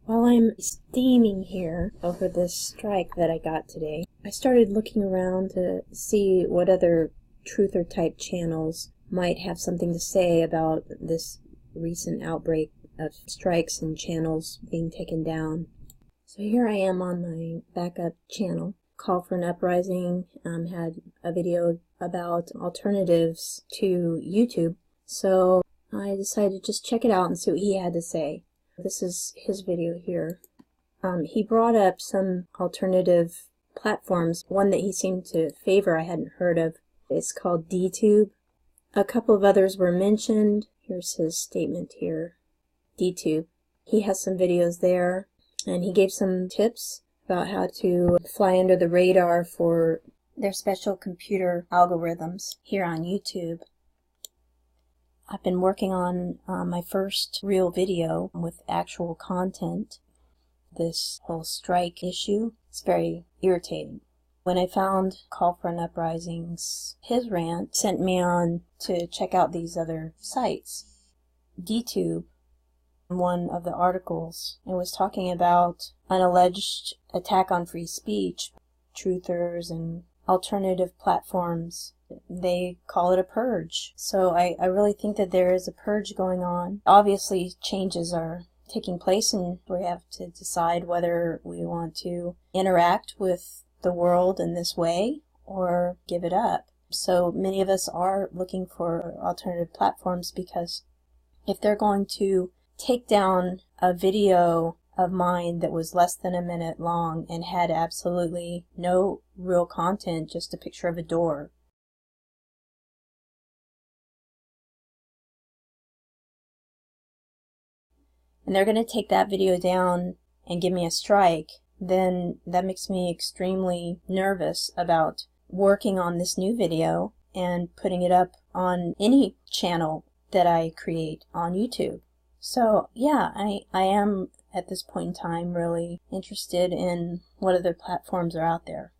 While I'm steaming here over this strike that I got today, I started looking around to see what other truther type channels might have something to say about this recent outbreak of strikes and channels being taken down. So here I am on my backup channel, Call for an Uprising, had a video about alternatives to YouTube, so I decided to just check it out and see what he had to say. This is his video here. He brought up some alternative platforms. One that he seemed to favor I hadn't heard of. It's called DTube. A couple of others were mentioned. Here's his statement here. DTube. He has some videos there, and he gave some tips about how to fly under the radar for their special computer algorithms here on YouTube. I've been working on my first real video with actual content. This whole strike issue is very irritating. When I found Call for an Uprising's, his rant sent me on to check out these other sites. DTube, one of the articles, it was talking about an alleged attack on free speech, truthers and alternative platforms. They call it a purge. So I really think that there is a purge going on. Obviously changes are taking place and we have to decide whether we want to interact with the world in this way or give it up. So many of us are looking for alternative platforms because if they're going to take down a video of mine that was less than a minute long and had absolutely no real content, just a picture of a door, and they're going to take that video down and give me a strike, then that makes me extremely nervous about working on this new video and putting it up on any channel that I create on YouTube. So yeah, I am at this point in time really interested in what other platforms are out there.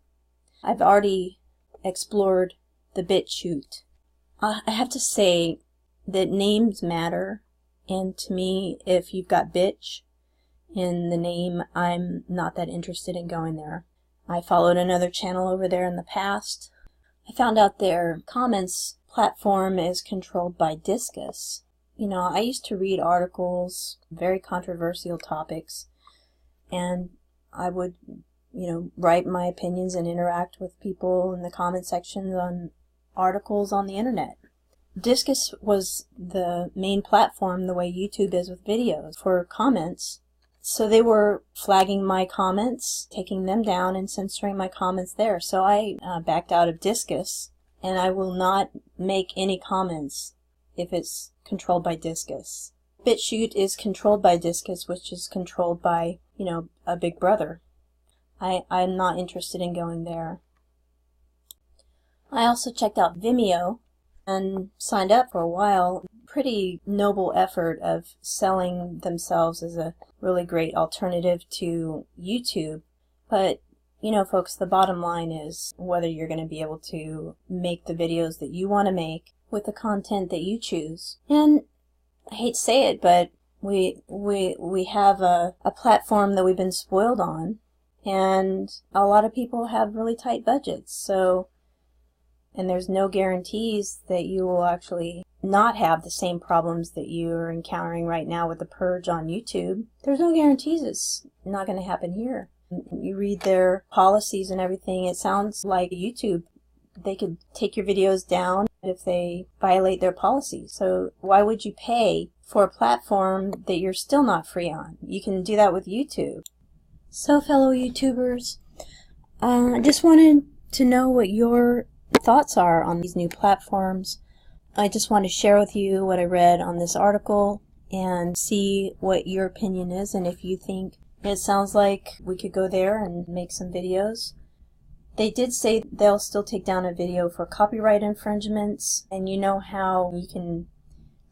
I've already explored the BitChute. I have to say that names matter. And to me, if you've got bitch in the name, I'm not that interested in going there. I followed another channel over there in the past. I found out their comments platform is controlled by Discus. You know, I used to read articles, very controversial topics, and I would, write my opinions and interact with people in the comment sections on articles on the internet. Discus was the main platform, the way YouTube is with videos, for comments. So they were flagging my comments, taking them down, and censoring my comments there. So I backed out of Discus, and I will not make any comments if it's controlled by Discus. BitChute is controlled by Discus, which is controlled by, a big brother. I'm not interested in going there. I also checked out Vimeo and signed up for a while. Pretty noble effort of selling themselves as a really great alternative to YouTube. But, folks, the bottom line is whether you're going to be able to make the videos that you want to make with the content that you choose. And I hate to say it, but we have a platform that we've been spoiled on, and a lot of people have really tight budgets. And there's no guarantees that you will actually not have the same problems that you're encountering right now with the purge on YouTube. There's no guarantees it's not going to happen here. You read their policies and everything, it sounds like YouTube, they could take your videos down if they violate their policies. So why would you pay for a platform that you're still not free on? You can do that with YouTube. So fellow YouTubers, I just wanted to know what your thoughts are on these new platforms. I just want to share with you what I read on this article and see what your opinion is, and if you think it sounds like we could go there and make some videos. They did say they'll still take down a video for copyright infringements, and you know how you can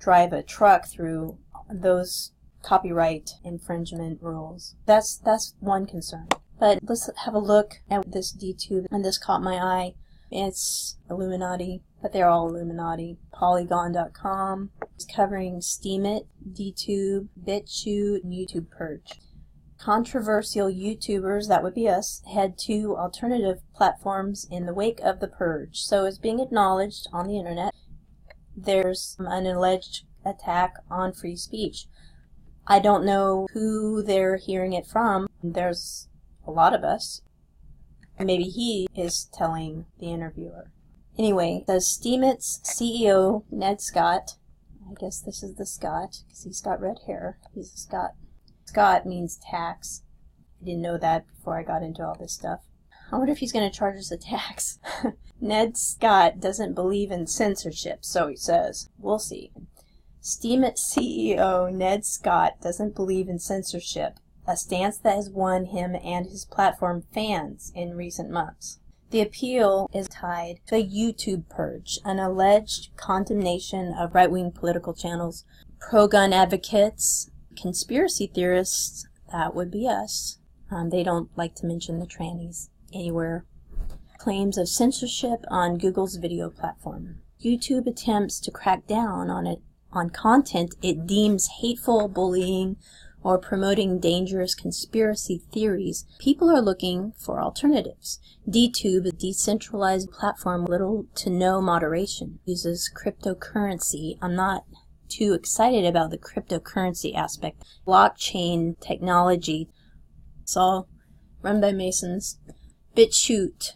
drive a truck through those copyright infringement rules. That's one concern. But let's have a look at this DTube, and this caught my eye. It's Illuminati, but they're all Illuminati. Polygon.com. It's covering Steemit, DTube, BitChute, and YouTube Purge. Controversial YouTubers, that would be us, head to alternative platforms in the wake of the purge. So it's being acknowledged on the internet. There's an alleged attack on free speech. I don't know who they're hearing it from. There's a lot of us. Maybe he is telling the interviewer. Anyway, the Steemit's CEO, Ned Scott, I guess this is the Scott, because he's got red hair. He's a Scott. Scott means tax. I didn't know that before I got into all this stuff. I wonder if he's going to charge us a tax. Ned Scott doesn't believe in censorship, so he says. We'll see. Steemit CEO Ned Scott doesn't believe in censorship, a stance that has won him and his platform fans in recent months. The appeal is tied to a YouTube purge, an alleged condemnation of right-wing political channels, pro-gun advocates, conspiracy theorists, that would be us. They don't like to mention the trannies anywhere. Claims of censorship on Google's video platform. YouTube attempts to crack down on content it deems hateful, bullying, or promoting dangerous conspiracy theories. People are looking for alternatives. DTube, a decentralized platform with little to no moderation, uses cryptocurrency. I'm not too excited about the cryptocurrency aspect. Blockchain technology. It's all run by Masons. BitChute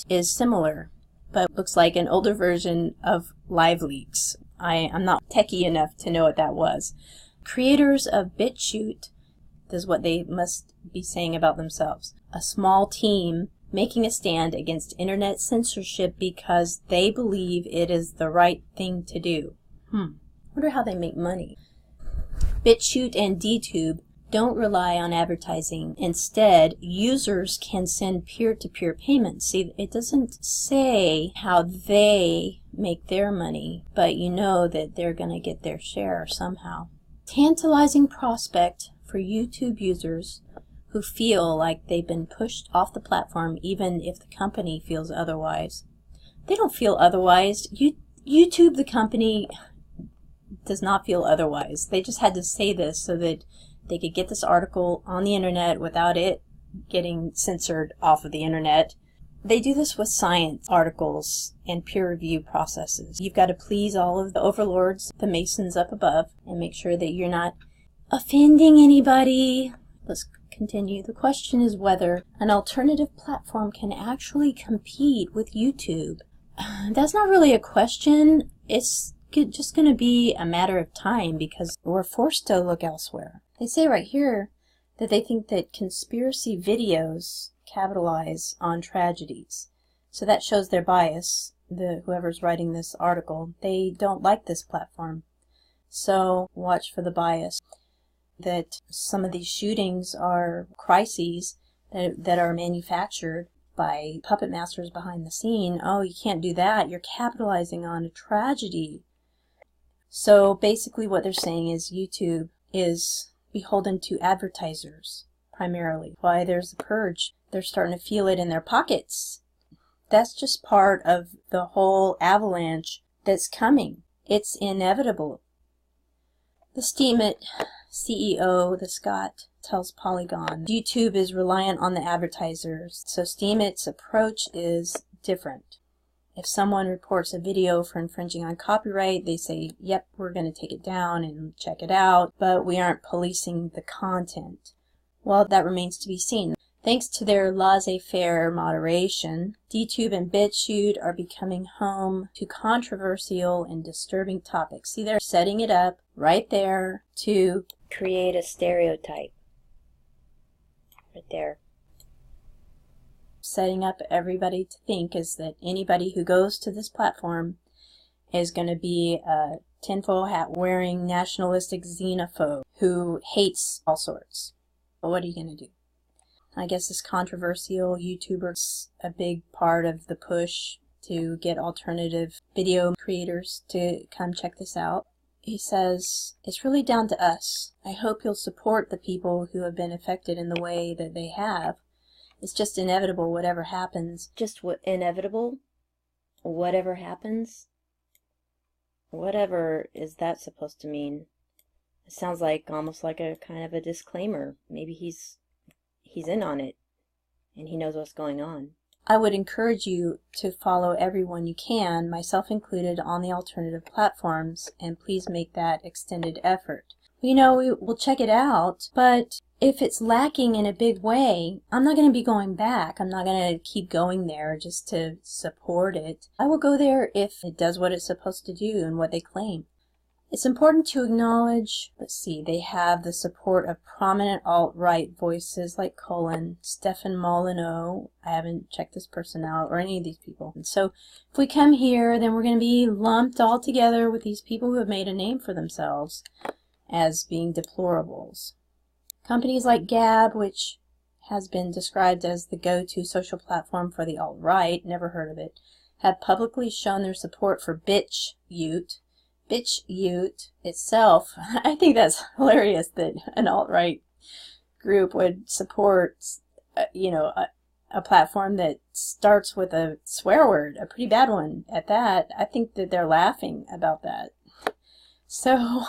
is similar, but looks like an older version of LiveLeaks. I'm not techie enough to know what that was. Creators of BitChute, this is what they must be saying about themselves. A small team making a stand against internet censorship because they believe it is the right thing to do. Wonder how they make money. BitChute and DTube don't rely on advertising. Instead, users can send peer-to-peer payments. See, it doesn't say how they make their money, but you know that they're going to get their share somehow. Tantalizing prospect for YouTube users who feel like they've been pushed off the platform even if the company feels otherwise. They don't feel otherwise. YouTube, the company, does not feel otherwise. They just had to say this so that they could get this article on the internet without it getting censored off of the internet. They do this with science articles and peer review processes. You've got to please all of the overlords, the Masons up above, and make sure that you're not offending anybody. Let's continue. The question is whether an alternative platform can actually compete with YouTube. That's not really a question. It's just going to be a matter of time because we're forced to look elsewhere. They say right here that they think that conspiracy videos capitalize on tragedies. So that shows their bias. Whoever's writing this article, they don't like this platform. So watch for the bias. That some of these shootings are crises that are manufactured by puppet masters behind the scene. Oh, you can't do that. You're capitalizing on a tragedy. So basically what they're saying is YouTube is beholden to advertisers primarily. Why there's a purge. They're starting to feel it in their pockets. That's just part of the whole avalanche that's coming. It's inevitable. The Steemit CEO, the Scott, tells Polygon, YouTube is reliant on the advertisers, so Steemit's approach is different. If someone reports a video for infringing on copyright, they say, yep, we're going to take it down and check it out, but we aren't policing the content. Well, that remains to be seen. Thanks to their laissez-faire moderation, DTube and BitChute are becoming home to controversial and disturbing topics. See, they're setting it up right there to create a stereotype. Right there. Setting up everybody to think is that anybody who goes to this platform is going to be a tinfoil hat wearing nationalistic xenophobe who hates all sorts. But what are you going to do? I guess this controversial YouTuber is a big part of the push to get alternative video creators to come check this out. He says, it's really down to us. I hope you'll support the people who have been affected in the way that they have. It's just inevitable whatever happens. Just inevitable? Whatever happens? Whatever is that supposed to mean? It sounds like almost like a kind of a disclaimer. Maybe he's in on it and he knows what's going on. I would encourage you to follow everyone you can, myself included, on the alternative platforms, and please make that extended effort. You know, we'll check it out, but if it's lacking in a big way, I'm not going to be going back. I'm not going to keep going there just to support it. I will go there if it does what it's supposed to do and what they claim. It's important to acknowledge, let's see, they have the support of prominent alt-right voices like Cullen, Stefan Molyneux. I haven't checked this person out, or any of these people. And so if we come here, then we're going to be lumped all together with these people who have made a name for themselves as being deplorables. Companies like Gab, which has been described as the go-to social platform for the alt-right, never heard of it, have publicly shown their support for BitchUte. BitchUte itself, I think that's hilarious that an alt-right group would support, a platform that starts with a swear word, a pretty bad one at that. I think that they're laughing about that. So,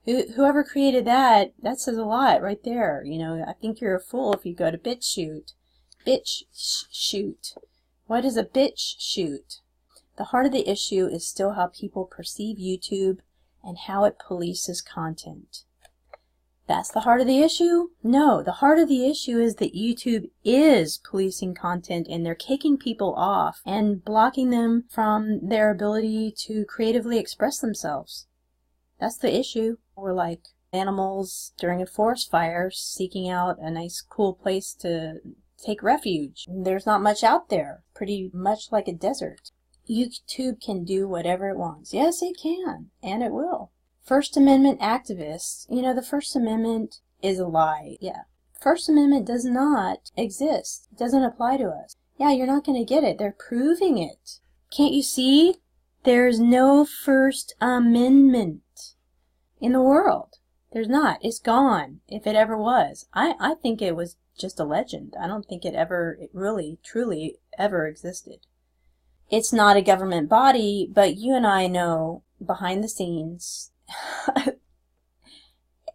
whoever created that says a lot right there. You know, I think you're a fool if you go to BitchUte. BitchUte. What is a BitchUte? The heart of the issue is still how people perceive YouTube and how it polices content. That's the heart of the issue? No, the heart of the issue is that YouTube is policing content and they're kicking people off and blocking them from their ability to creatively express themselves. That's the issue. We're like animals during a forest fire seeking out a nice cool place to take refuge. There's not much out there, pretty much like a desert. YouTube can do whatever it wants. Yes, it can, and it will. First Amendment activists, the First Amendment is a lie. Yeah. First Amendment does not exist. It doesn't apply to us. Yeah, you're not going to get it. They're proving it. Can't you see? There's no First Amendment in the world. There's not. It's gone, if it ever was. I think it was just a legend. I don't think it really, truly ever existed. It's not a government body, but you and I know behind the scenes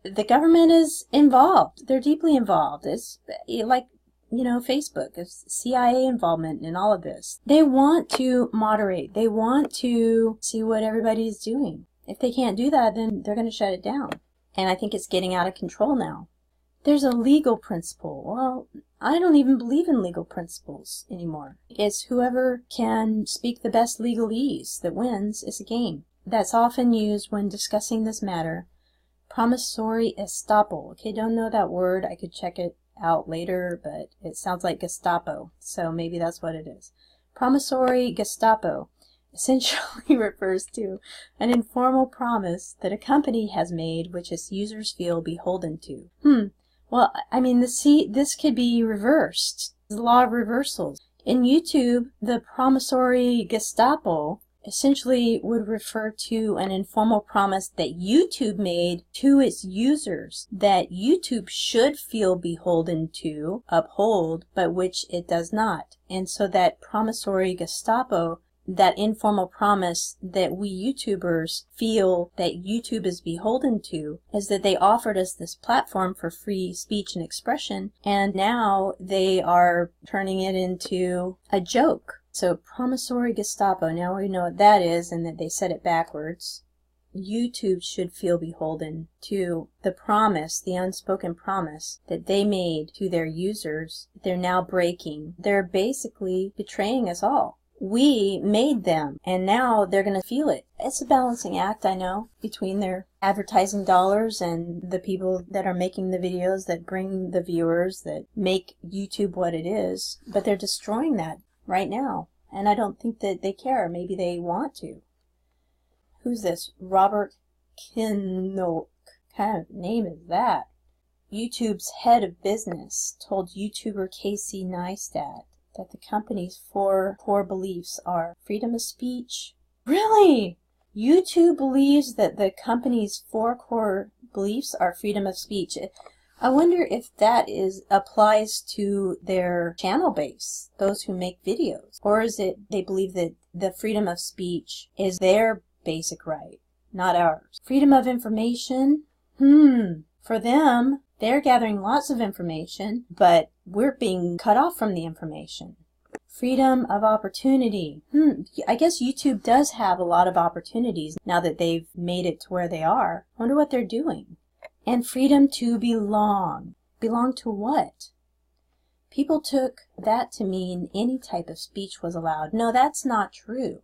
the government is involved. They're deeply involved. It's like, Facebook, it's CIA involvement in all of this. They want to moderate. They want to see what everybody is doing. If they can't do that, then they're going to shut it down. And I think it's getting out of control now. There's a legal principle. Well, I don't even believe in legal principles anymore. It's whoever can speak the best legalese that wins is a game. That's often used when discussing this matter. Promissory estoppel. Okay, don't know that word. I could check it out later, but it sounds like Gestapo, so maybe that's what it is. Promissory Gestapo essentially refers to an informal promise that a company has made which its users feel beholden to. Well, I mean, this could be reversed. The law of reversals. In YouTube, the promissory Gestapo essentially would refer to an informal promise that YouTube made to its users that YouTube should feel beholden to, uphold, but which it does not. And so that promissory Gestapo, that informal promise that we YouTubers feel that YouTube is beholden to, is that they offered us this platform for free speech and expression, and now they are turning it into a joke. So promissory Gestapo, now we know what that is and that they said it backwards. YouTube should feel beholden to the promise, the unspoken promise that they made to their users. They're now breaking. They're basically betraying us all. We made them, and now they're going to feel it. It's a balancing act, I know, between their advertising dollars and the people that are making the videos that bring the viewers, that make YouTube what it is. But they're destroying that right now, and I don't think that they care. Maybe they want to. Who's this? Robert Kinnock. What kind of name is that? YouTube's head of business told YouTuber Casey Neistat that the company's four core beliefs are freedom of speech. Really? YouTube believes that the company's 4 core beliefs are freedom of speech. I wonder if that applies to their channel base, those who make videos. Or is it they believe that the freedom of speech is their basic right, not ours? Freedom of information? For them, they're gathering lots of information, but we're being cut off from the information. Freedom of opportunity. I guess YouTube does have a lot of opportunities now that they've made it to where they are. I wonder what they're doing. And freedom to belong. Belong to what? People took that to mean any type of speech was allowed. No, that's not true.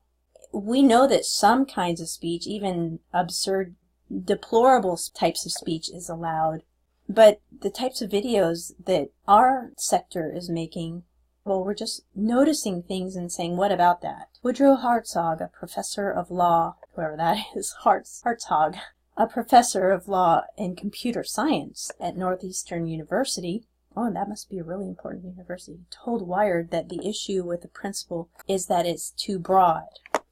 We know that some kinds of speech, even absurd, deplorable types of speech, is allowed. But the types of videos that our sector is making, well, we're just noticing things and saying, what about that? Woodrow Hartzog, a professor of law, whoever that is, Hartzog, a professor of law and computer science at Northeastern University, oh, that must be a really important university, told Wired that the issue with the principle is that it's too broad.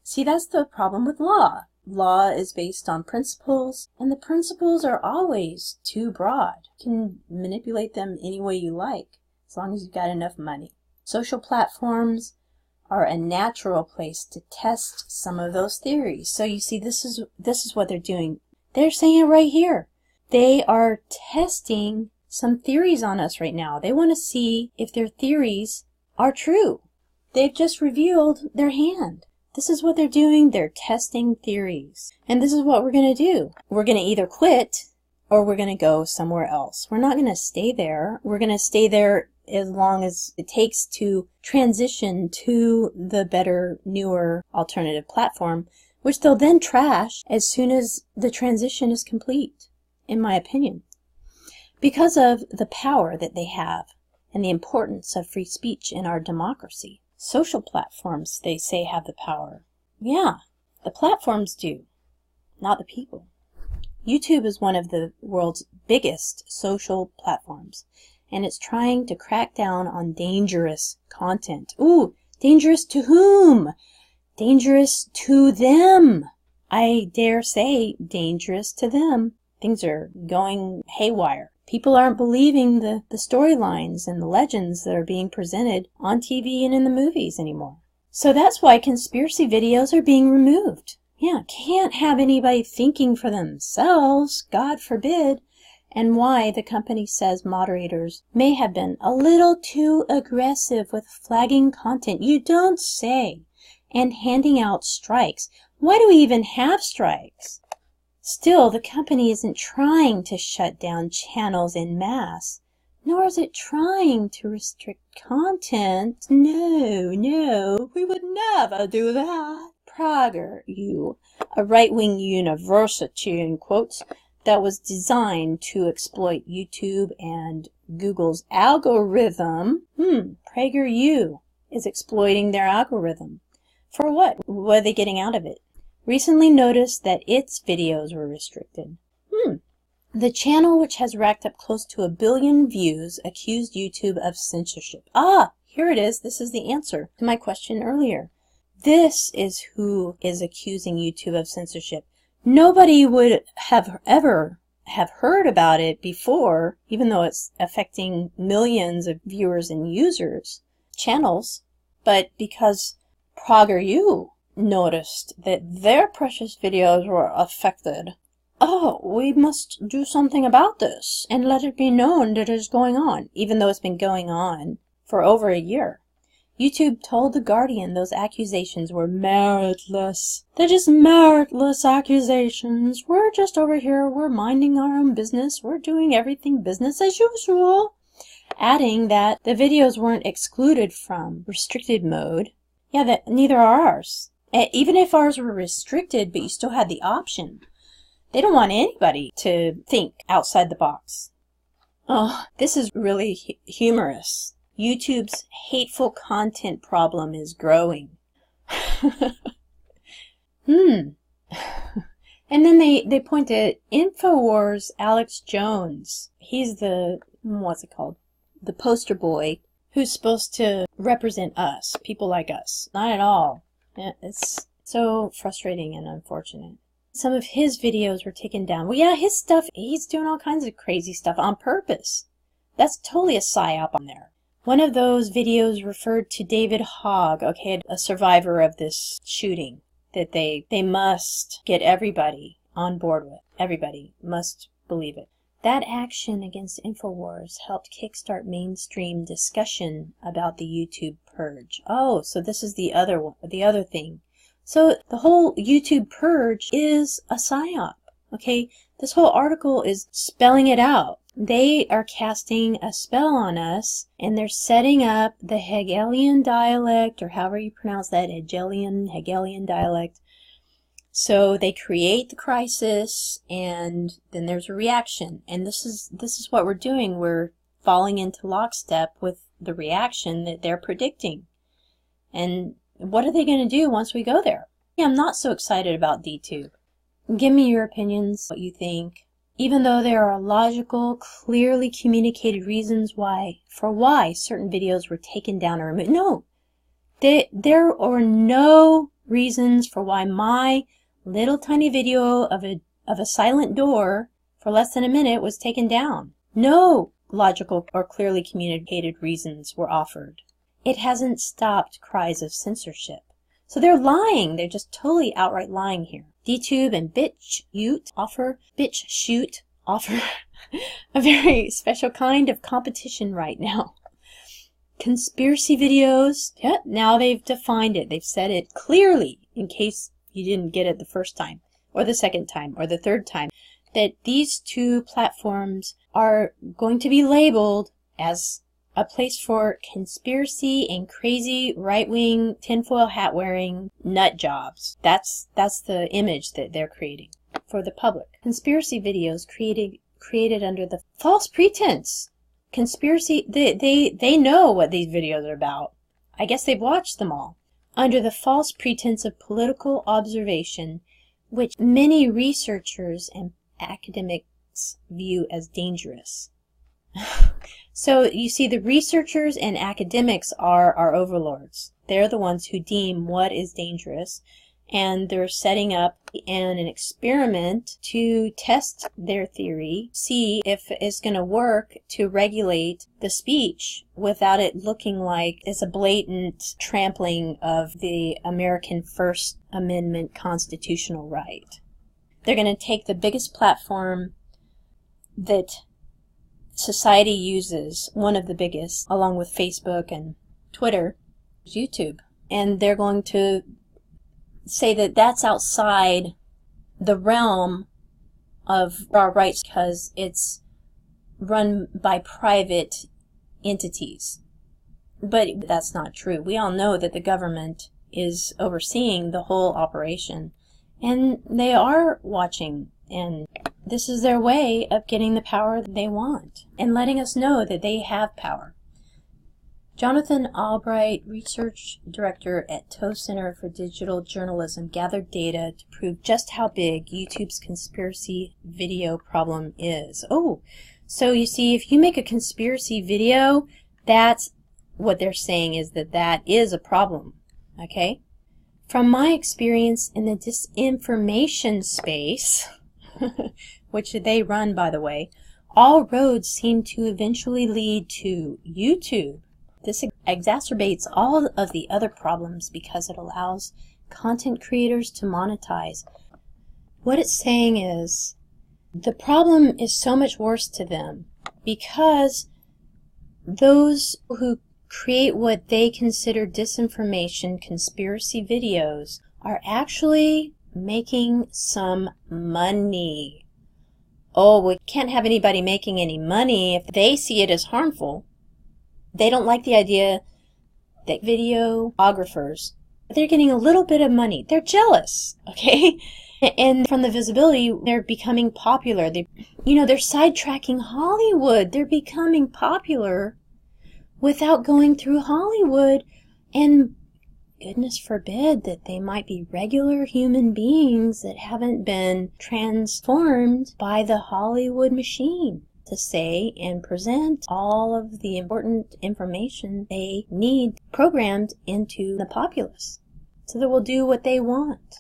See, that's the problem with law. Law is based on principles, and the principles are always too broad. You can manipulate them any way you like, as long as you've got enough money. Social platforms are a natural place to test some of those theories. So you see, this is what they're doing. They're saying it right here. They are testing some theories on us right now. They want to see if their theories are true. They've just revealed their hand. This is what they're doing. They're testing theories. And this is what we're going to do. We're going to either quit or we're going to go somewhere else. We're not going to stay there. We're going to stay there as long as it takes to transition to the better, newer alternative platform, which they'll then trash as soon as the transition is complete, in my opinion. Because of the power that they have and the importance of free speech in our democracy. Social platforms, they say, have the power. Yeah, the platforms do, not the people. YouTube is one of the world's biggest social platforms, and it's trying to crack down on dangerous content. Ooh, dangerous to whom? Dangerous to them. I dare say dangerous to them. Things are going haywire. People aren't believing the storylines and the legends that are being presented on TV and in the movies anymore. So that's why conspiracy videos are being removed. Yeah, can't have anybody thinking for themselves, God forbid. And why the company says moderators may have been a little too aggressive with flagging content. You don't say. And handing out strikes. Why do we even have strikes? Still, the company isn't trying to shut down channels en masse, nor is it trying to restrict content. No, we would never do that. PragerU, a right-wing university, in quotes, that was designed to exploit YouTube and Google's algorithm. PragerU is exploiting their algorithm. For what? What are they getting out of it? Recently noticed that its videos were restricted. The channel, which has racked up close to 1 billion views, accused YouTube of censorship. Ah, here it is. This is the answer to my question earlier. This is who is accusing YouTube of censorship. Nobody would have ever have heard about it before, even though it's affecting millions of viewers and users, channels, but because PragerU noticed that their precious videos were affected. Oh, we must do something about this and let it be known that it is going on, even though it's been going on for over a year. YouTube told The Guardian those accusations were meritless. They're just meritless accusations. We're just over here, we're minding our own business, we're doing everything business as usual. Adding that the videos weren't excluded from restricted mode. Yeah, that neither are ours. Even if ours were restricted, but you still had the option. They don't want anybody to think outside the box. Oh, this is really humorous. YouTube's hateful content problem is growing. And then they point at InfoWars Alex Jones. He's the, what's it called? The poster boy who's supposed to represent us, people like us. Not at all. It's so frustrating and unfortunate. Some of his videos were taken down. Well, yeah, his stuff, he's doing all kinds of crazy stuff on purpose. That's totally a psyop on there. One of those videos referred to David Hogg, okay, a survivor of this shooting, that they must get everybody on board with. Everybody must believe it. That action against InfoWars helped kickstart mainstream discussion about the YouTube Purge. Oh, so this is the other thing. So the whole YouTube Purge is a psyop. Okay, this whole article is spelling it out. They are casting a spell on us, and they're setting up the Hegelian dialect, or however you pronounce that, Hegelian dialect. So they create the crisis, and then there's a reaction. And this is what we're doing. We're falling into lockstep with the reaction that they're predicting. And what are they going to do once we go there? I'm not so excited about DTube. Give me your opinions, what you think. Even though there are logical, clearly communicated reasons why certain videos were taken down or removed. No, there are no reasons for why my little tiny video of a silent door for less than a minute was taken down. No logical or clearly communicated reasons were offered. It hasn't stopped cries of censorship. So they're lying. They're just totally outright lying here. DTube and BitChute offer a very special kind of competition right now. Conspiracy videos, yeah, now they've defined it. They've said it clearly, in case you didn't get it the first time, or the second time, or the third time, that these two platforms are going to be labeled as a place for conspiracy and crazy right-wing tinfoil hat-wearing nut jobs. That's the image that they're creating for the public. Conspiracy videos created under the false pretense. Conspiracy, they know what these videos are about. I guess they've watched them all. Under the false pretense of political observation, which many researchers and academics view as dangerous. So you see, the researchers and academics are our overlords. They're the ones who deem what is dangerous, and they're setting up an experiment to test their theory, see if it's going to work to regulate the speech without it looking like it's a blatant trampling of the American First Amendment constitutional right. They're going to take the biggest platform that society uses, one of the biggest, along with Facebook and Twitter, YouTube, and they're going to say that that's outside the realm of our rights because it's run by private entities. But that's not true. We all know that the government is overseeing the whole operation, and they are watching, and this is their way of getting the power that they want and letting us know that they have power. Jonathan Albright, research director at Tow Center for Digital Journalism, gathered data to prove just how big YouTube's conspiracy video problem is. Oh, so you see, if you make a conspiracy video, that's what they're saying, is that is a problem, okay? From my experience in the disinformation space, which they run, by the way, all roads seem to eventually lead to YouTube. This exacerbates all of the other problems because it allows content creators to monetize. What it's saying is the problem is so much worse to them because those who create what they consider disinformation conspiracy videos are actually making some money. Oh, we can't have anybody making any money if they see it as harmful. They don't like the idea that videographers, they're getting a little bit of money. They're jealous, okay? And from the visibility, they're becoming popular. They're sidetracking Hollywood. They're becoming popular without going through Hollywood. And goodness forbid that they might be regular human beings that haven't been transformed by the Hollywood machine to say and present all of the important information they need programmed into the populace so that we'll do what they want.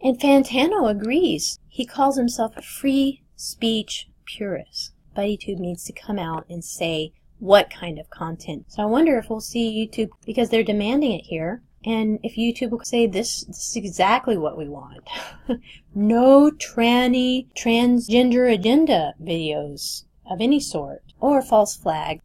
And Fantano agrees. He calls himself a free speech purist. But YouTube needs to come out and say what kind of content. So I wonder if we'll see YouTube, because they're demanding it here, And if YouTube will say this is exactly what we want. No transgender agenda videos of any sort, or false flag.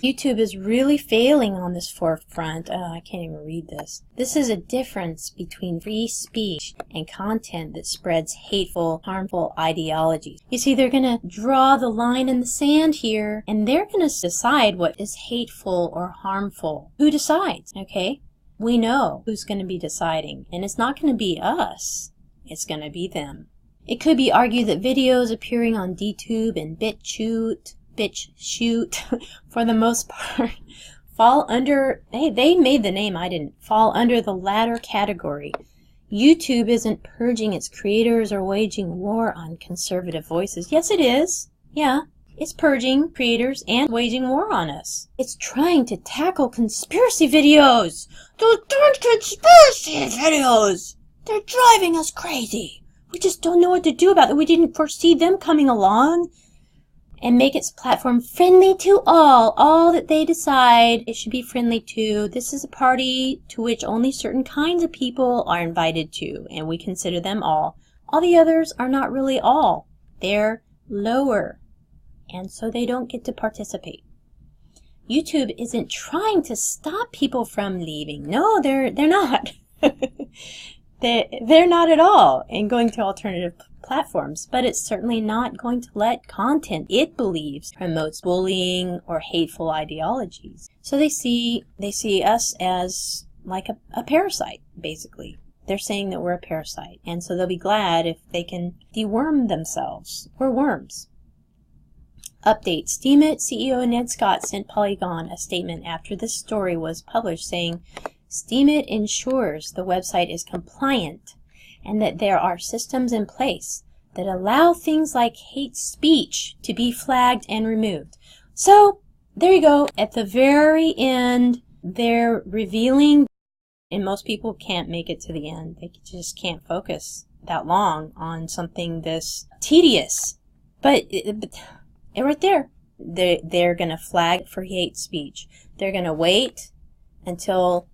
YouTube is really failing on this forefront. Oh, I can't even read this. This is a difference between free speech and content that spreads hateful, harmful ideologies. You see, they're going to draw the line in the sand here, and they're going to decide what is hateful or harmful. Who decides, okay? We know who's going to be deciding, and it's not going to be us. It's going to be them. It could be argued that videos appearing on DTube and BitChute, for the most part, fall under, hey, they made the name, I didn't, fall under the latter category. YouTube isn't purging its creators or waging war on conservative voices. Yes, it is. Yeah, it's purging creators and waging war on us. It's trying to tackle conspiracy videos. Those darn conspiracy videos! They're driving us crazy. We just don't know what to do about it. We didn't foresee them coming along. And make its platform friendly to all that they decide it should be friendly to. This is a party to which only certain kinds of people are invited to, and we consider them all. All the others are not really all. They're lower, and so they don't get to participate. YouTube isn't trying to stop people from leaving. No, they're not. They're not at all in going to alternative platforms, but it's certainly not going to let content it believes promotes bullying or hateful ideologies. So they see us as like a parasite, basically. They're saying that we're a parasite, and so they'll be glad if they can deworm themselves. We're worms. Update. Steemit CEO Ned Scott sent Polygon a statement after this story was published saying, Steemit ensures the website is compliant and that there are systems in place that allow things like hate speech to be flagged and removed. So, there you go. At the very end, they're revealing, and most people can't make it to the end. They just can't focus that long on something this tedious. But right there, they're going to flag for hate speech. They're going to wait until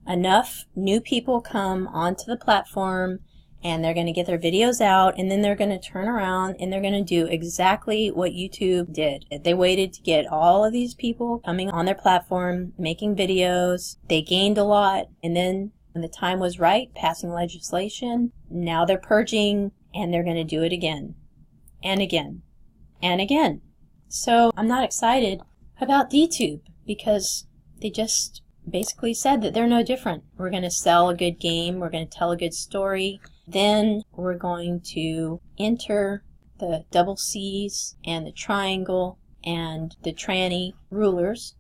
enough new people come onto the platform, and they're going to get their videos out, and then they're going to turn around and they're going to do exactly what YouTube did. They waited to get all of these people coming on their platform, making videos. They gained a lot, and then when the time was right, passing legislation, now they're purging, and they're going to do it again and again and again. So I'm not excited about DTube because they just basically said that they're no different. We're going to sell a good game, we're going to tell a good story, then we're going to enter the double C's and the triangle and the tranny rulers,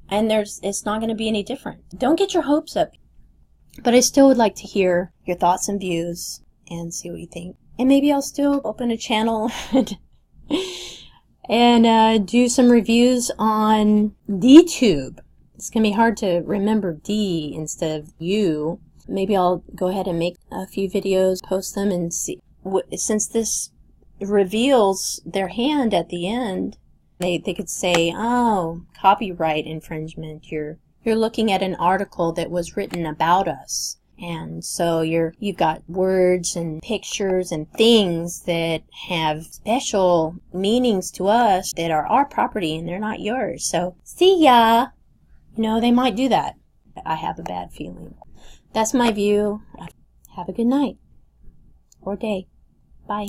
and it's not going to be any different. Don't get your hopes up, but I still would like to hear your thoughts and views and see what you think. And maybe I'll still open a channel and do some reviews on DTube. It's going to be hard to remember D instead of U. Maybe I'll go ahead and make a few videos, post them, and see. Since this reveals their hand at the end, they could say, oh, copyright infringement. You're looking at an article that was written about us. And so you've got words and pictures and things that have special meanings to us that are our property and they're not yours. So, see ya! You know, they might do that. I have a bad feeling. That's my view. Have a good night. Or day. Bye.